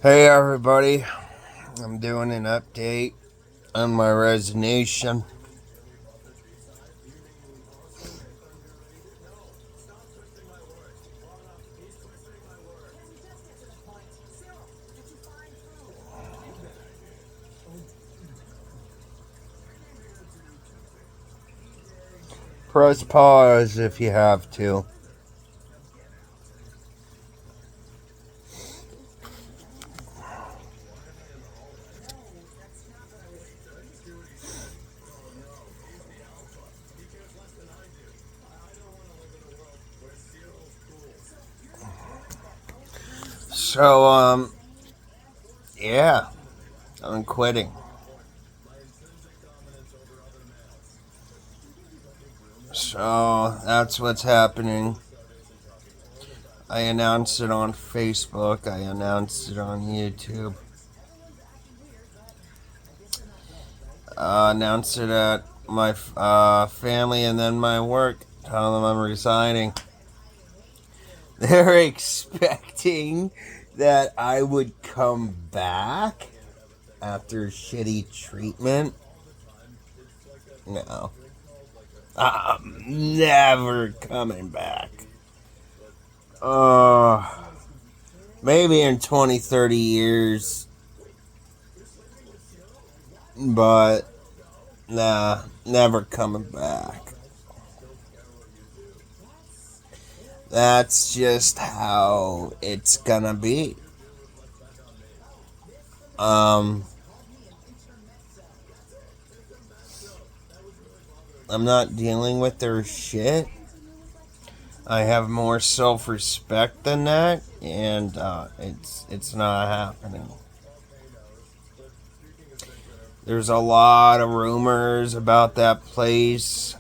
Hey everybody, I'm doing an update on my resignation. Press pause if you have to. So, yeah, I'm quitting. So, that's what's happening. I announced it on Facebook, I announced it on YouTube, announced it at my family and then my work, telling them I'm resigning. They're expecting that I would come back after shitty treatment. No. I'm never coming back. Maybe in 20, 30 years. But, nah, never coming back. That's just how it's gonna be. I'm not dealing with their shit. I have more self-respect than that, and it's not happening. There's a lot of rumors about that place.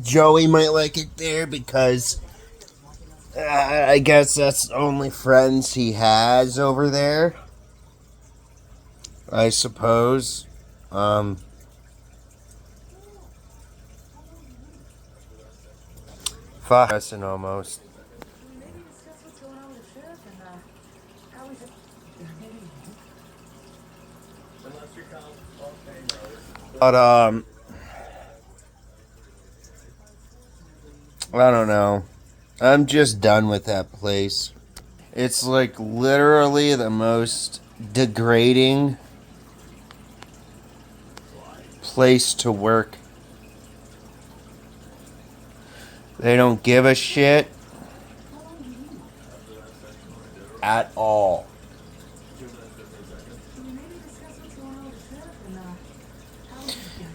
Joey might like it there because I guess that's the only friends he has over there. I suppose. Fuck. Almost. But I don't know. I'm just done with that place. It's like literally the most degrading place to work. They don't give a shit at all.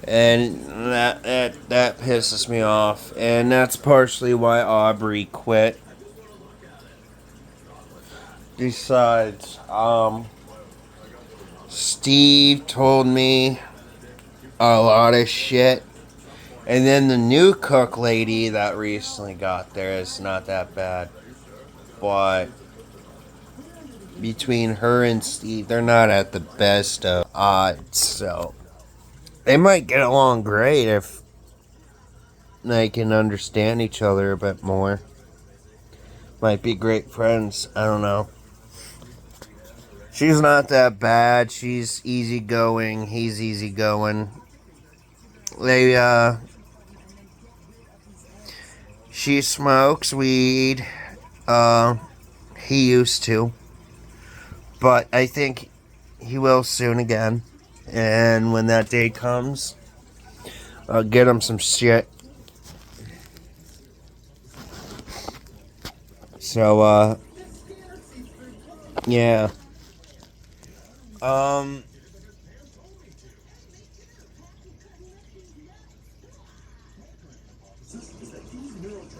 And that pisses me off. And that's partially why Aubrey quit. Besides, Steve told me a lot of shit. And then the new cook lady that recently got there is not that bad. But between her and Steve, they're not at the best of odds. So they might get along great if they can understand each other a bit more. Might be great friends. I don't know. She's not that bad. She's easygoing. He's easygoing. They, she smokes weed. He used to. But I think he will soon again. And when that day comes, I'll get him some shit. So, yeah.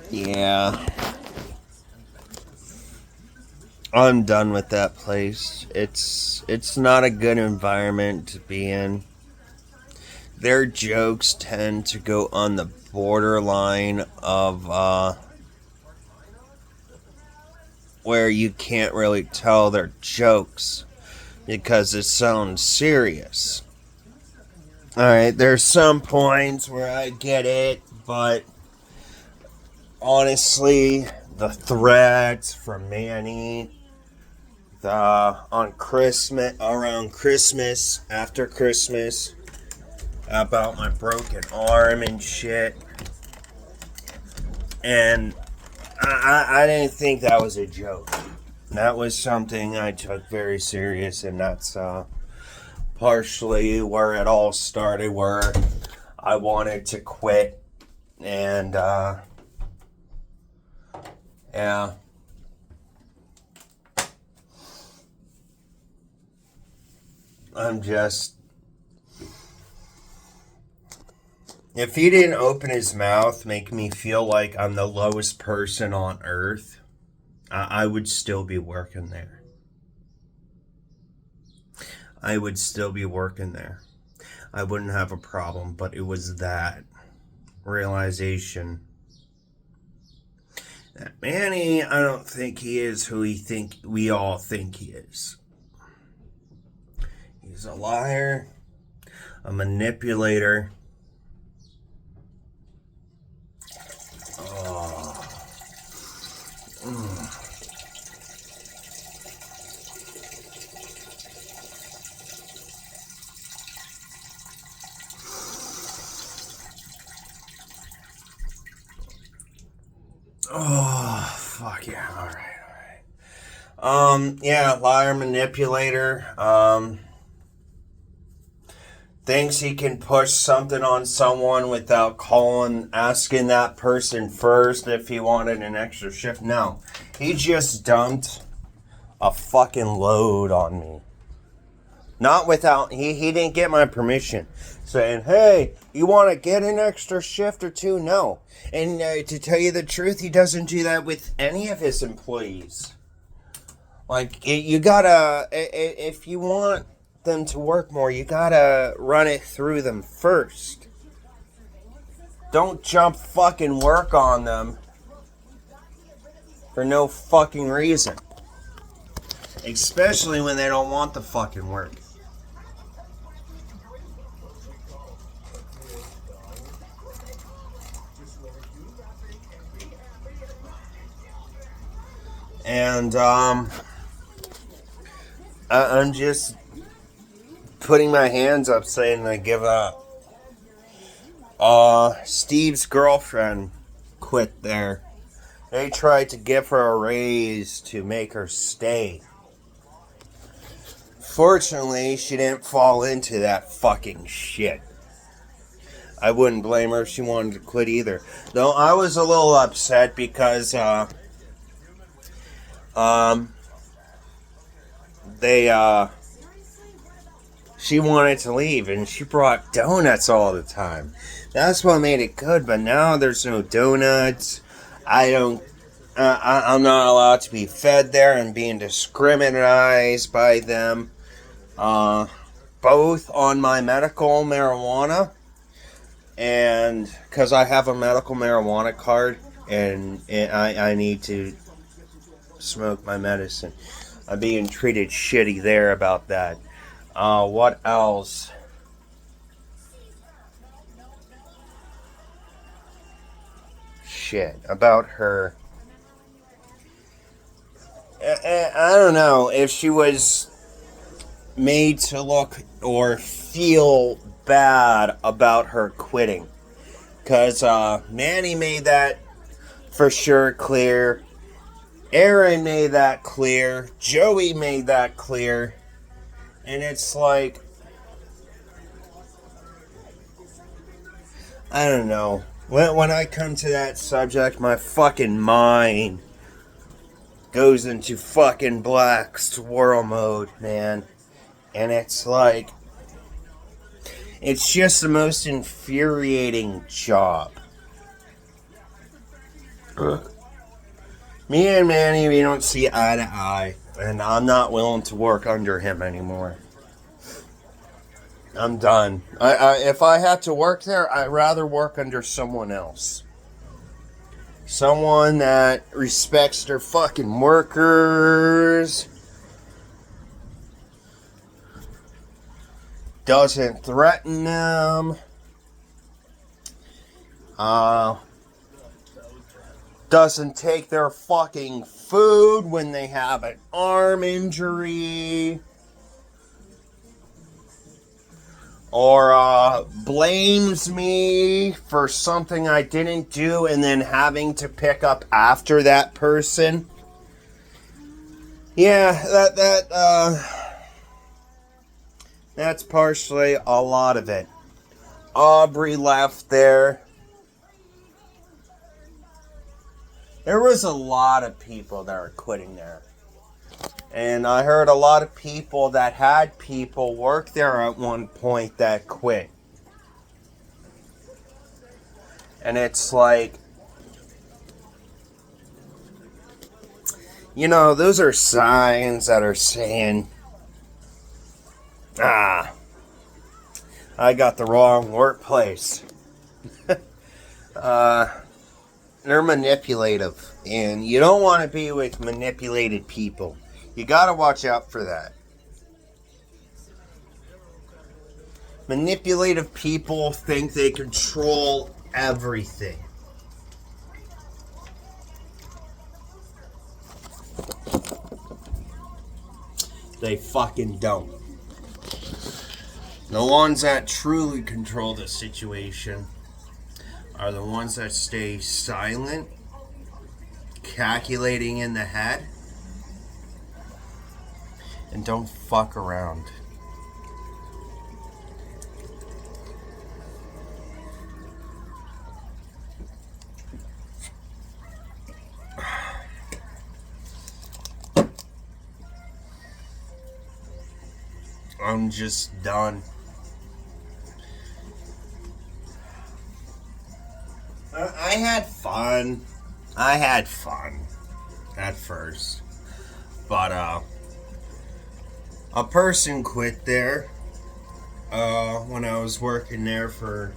Yeah. I'm done with that place. It's not a good environment to be in. Their jokes tend to go on the borderline of where you can't really tell they're jokes because it sounds serious. Alright, there's some points where I get it, but honestly, the threats from Manny on Christmas, around Christmas, after Christmas, about my broken arm and shit. And I didn't think that was a joke. That was something I took very serious, and that's partially where it all started, where I wanted to quit. And yeah. I'm just... If he didn't open his mouth, make me feel like I'm the lowest person on earth, I would still be working there. I would still be working there. I wouldn't have a problem, but it was that realization that Manny, I don't think he is who we all think he is. He's a liar, a manipulator. Oh, fuck yeah. All right. Yeah, liar, manipulator. Thinks he can push something on someone without asking that person first if he wanted an extra shift. No. He just dumped a fucking load on me. Not without, he didn't get my permission. Saying, hey, you want to get an extra shift or two? No. And to tell you the truth, he doesn't do that with any of his employees. Like, you gotta, if you want them to work more, you gotta run it through them first. Don't jump fucking work on them for no fucking reason. Especially when they don't want the fucking work. And I'm just putting my hands up saying I give up. Steve's girlfriend quit there. They tried to give her a raise to make her stay. Fortunately, she didn't fall into that fucking shit. I wouldn't blame her if she wanted to quit either. Though I was a little upset because she wanted to leave and she brought donuts all the time. That's what made it good, but now there's no donuts. I'm not allowed to be fed there and being discriminated by them. Both on my medical marijuana, and because I have a medical marijuana card and I need to smoke my medicine. I'm being treated shitty there about that. What else? Shit, about her. I don't know if she was made to look or feel bad about her quitting. Because Manny made that for sure clear. Aaron made that clear. Joey made that clear. And it's like, I don't know. When I come to that subject, my fucking mind goes into fucking black swirl mode, man. And it's like, it's just the most infuriating job. Me and Manny, we don't see eye to eye. And I'm not willing to work under him anymore. I'm done. If I had to work there, I'd rather work under someone else. Someone that respects their fucking workers. Doesn't threaten them. doesn't take their fucking food when they have an arm injury, or blames me for something I didn't do and then having to pick up after that person. Yeah, that's partially a lot of it. Aubrey left there. There was a lot of people that were quitting there. And I heard a lot of people that had people work there at one point that quit. And it's like, you know, those are signs that are saying, I got the wrong workplace. They're manipulative, and you don't want to be with manipulated people. You gotta watch out for that. Manipulative people think they control everything. They fucking don't. The ones that truly control the situation are the ones that stay silent, calculating in the head, and don't fuck around. I'm just done. I had fun. I had fun at first. But a person quit there when I was working there for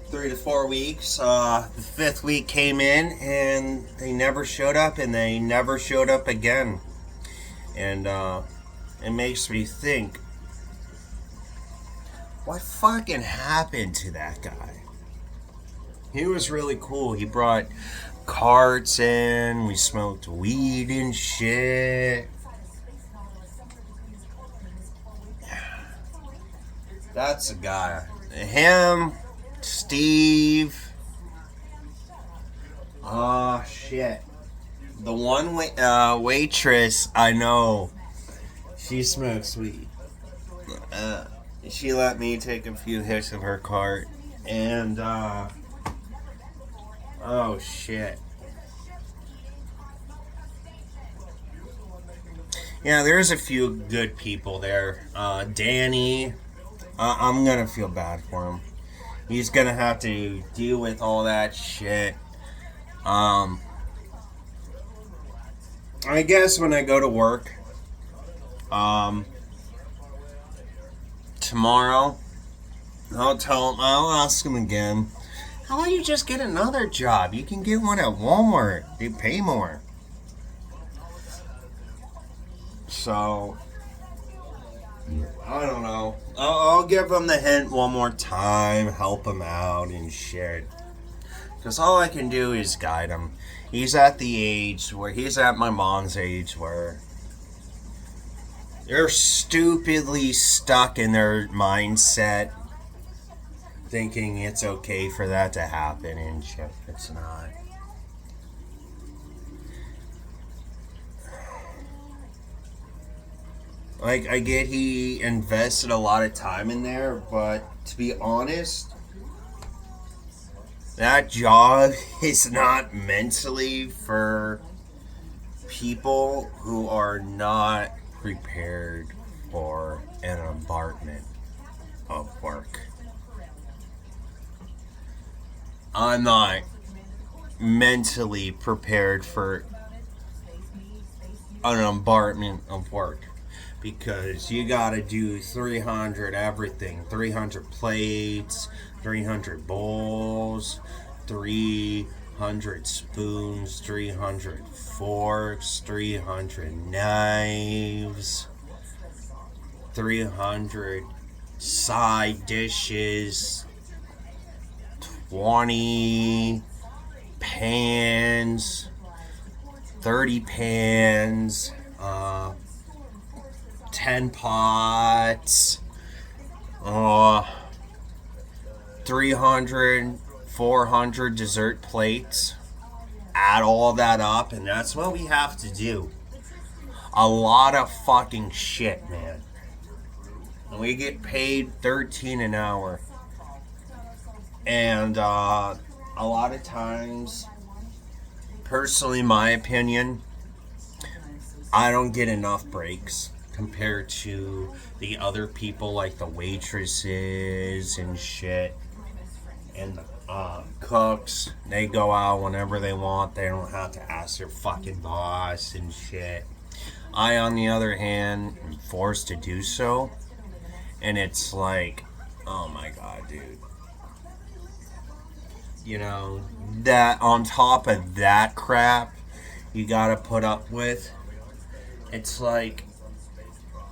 3 to 4 weeks. The 5th week came in and they never showed up, and they never showed up again. And it makes me think, what fucking happened to that guy? He was really cool. He brought carts in. We smoked weed and shit. That's a guy. Him, Steve. Oh, shit. The one waitress I know, she smokes weed. She let me take a few hits of her cart. And, oh, shit. Yeah, there's a few good people there. Danny, I'm gonna feel bad for him. He's gonna have to deal with all that shit. I guess when I go to work, tomorrow, I'll ask him again. How about you just get another job? You can get one at Walmart. They pay more. So, I don't know. I'll give him the hint one more time, help him out and shit. Because all I can do is guide him. He's at the age where, he's at my mom's age where they're stupidly stuck in their mindset, thinking it's okay for that to happen and shit. It's not. Like, I get he invested a lot of time in there, but to be honest, that job is not mentally for people who are not prepared for an embarrassment of work. I'm not mentally prepared for an embarrassment of work, because you gotta do 300 everything, 300 plates, 300 bowls, 300 spoons, 300 forks, 300 knives, 300 side dishes, 20 pans, 30 pans, 10 pots, 300, 400 dessert plates. Add all that up, and that's what we have to do. A lot of fucking shit, man. And we get paid $13 an hour. And a lot of times, personally, my opinion, I don't get enough breaks compared to the other people, like the waitresses and shit. And the cooks, they go out whenever they want. They don't have to ask their fucking boss and shit. I, on the other hand, am forced to do so. And it's like, oh my god, dude. You know, that on top of that crap you gotta put up with, it's like,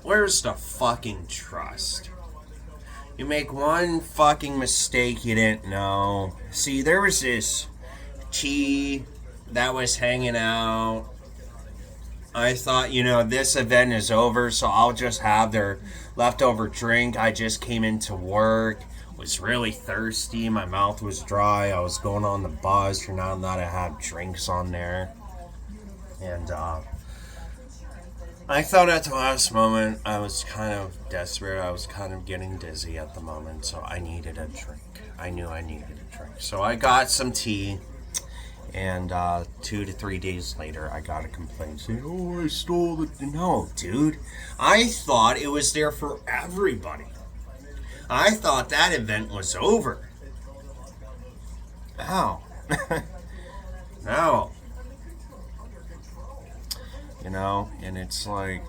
where's the fucking trust? You make one fucking mistake you didn't know. See, there was this tea that was hanging out. I thought, this event is over, so I'll just have their leftover drink. I just came into work, was really thirsty, my mouth was dry, I was going on the buzz for now that I had drinks on there. And, I thought at the last moment I was kind of desperate. I was kind of getting dizzy at the moment, so I needed a drink. I knew I needed a drink. So I got some tea, and 2 to 3 days later, I got a complaint saying, oh, I stole the... No, dude. I thought it was there for everybody. I thought that event was over. No. No. And it's like,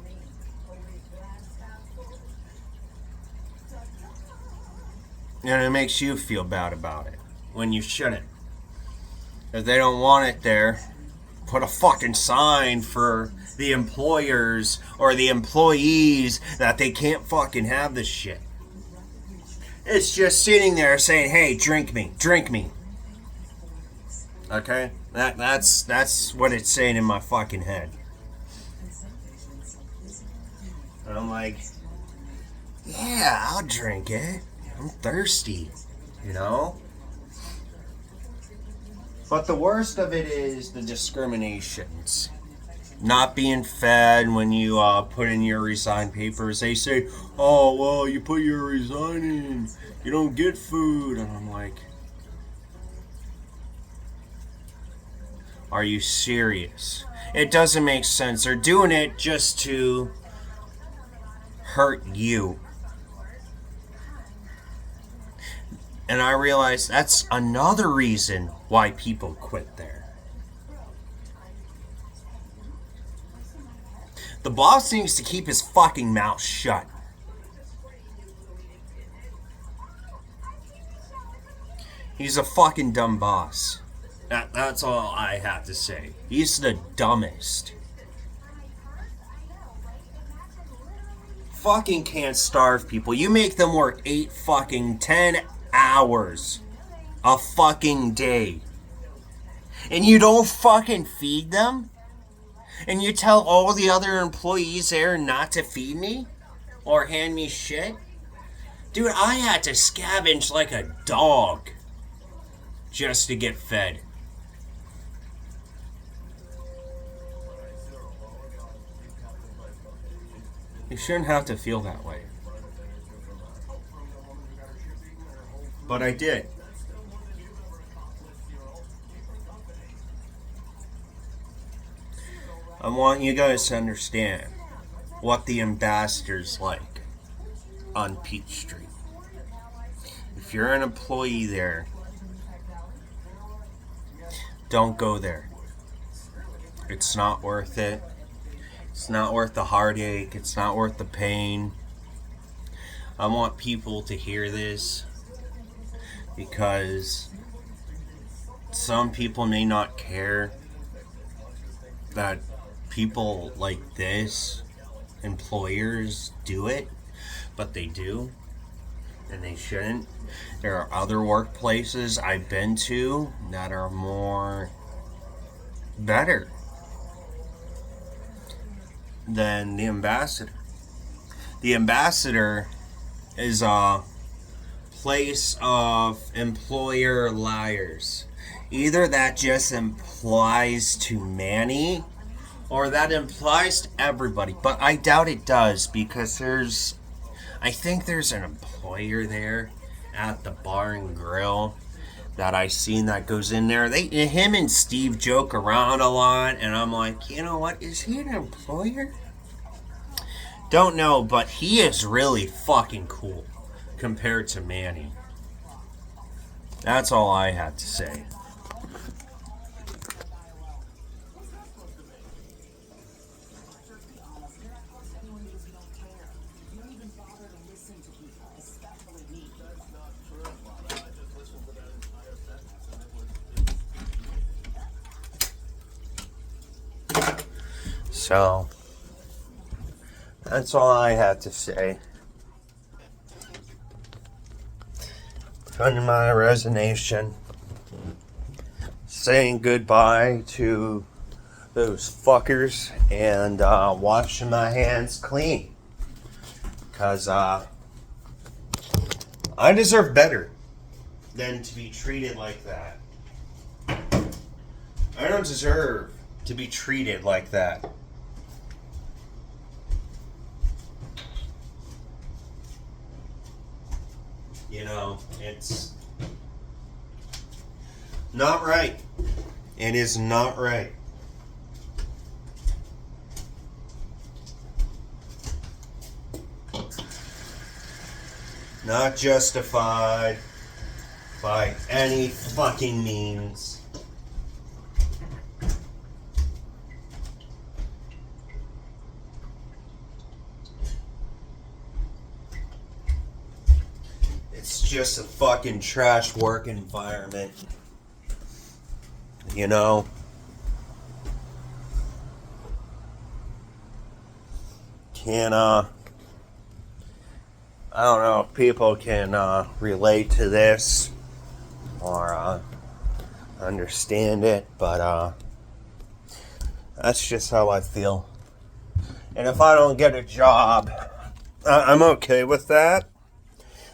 and it makes you feel bad about it when you shouldn't. If they don't want it there, put a fucking sign for the employers or the employees that they can't fucking have this shit. It's just sitting there saying, hey, drink me. Okay? That's what it's saying in my fucking head. And I'm like, yeah, I'll drink it. I'm thirsty, But the worst of it is the discriminations. Not being fed when you put in your resign papers. They say, oh, well, you put your resign in. You don't get food. And I'm like, are you serious? It doesn't make sense. They're doing it just to hurt you. And I realized that's another reason why people quit there. The boss needs to keep his fucking mouth shut. He's a fucking dumb boss. That's all I have to say. He's the dumbest. Fucking can't starve people. You make them work 10 hours a fucking day. And you don't fucking feed them? And you tell all the other employees there not to feed me? Or hand me shit? Dude, I had to scavenge like a dog just to get fed. You shouldn't have to feel that way. But I did. I want you guys to understand what the ambassador's like on Peach Street. If you're an employee there, don't go there. It's not worth it. It's not worth the heartache. It's not worth the pain. I want people to hear this because some people may not care that people like this, employers, do it, but they do, and they shouldn't. There are other workplaces I've been to that are more better than the ambassador. The ambassador is a place of employer liars. Either that just implies to Manny, or that implies to everybody. But I doubt it does, because I think there's an employer there at the bar and grill that I seen that goes in there. Him and Steve joke around a lot, and I'm like, you know what? Is he an employer? Don't know, but he is really fucking cool compared to Manny. That's all I had to say. So, that's all I had to say. Putting my resignation. Saying goodbye to those fuckers and washing my hands clean. Because I deserve better than to be treated like that. I don't deserve to be treated like that. You know, it's not right. It is not right. Not justified by any fucking means. It's just a fucking trash work environment. You know? I don't know if people can relate to this or understand it, but that's just how I feel. And if I don't get a job, I'm okay with that.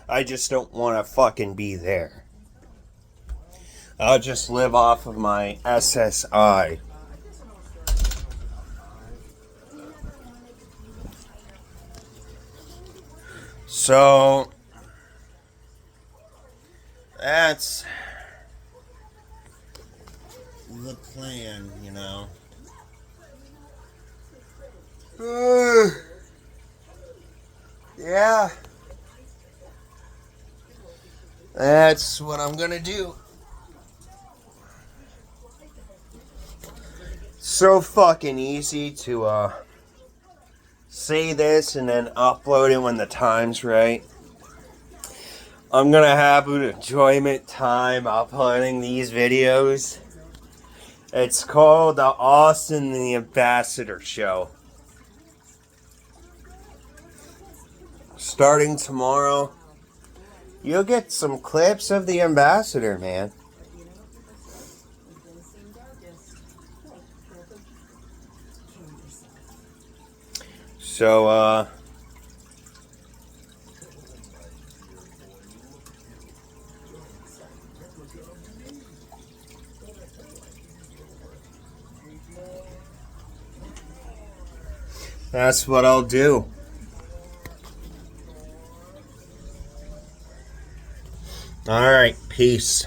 I just don't want to fucking be there. I'll just live off of my SSI. So, that's the plan, you know. Yeah. That's what I'm gonna do. So fucking easy to say this and then upload it when the time's right. I'm gonna have an enjoyment time uploading these videos. It's called the Austin the Ambassador Show. Starting tomorrow, you'll get some clips of the ambassador, man. So, that's what I'll do. All right, peace.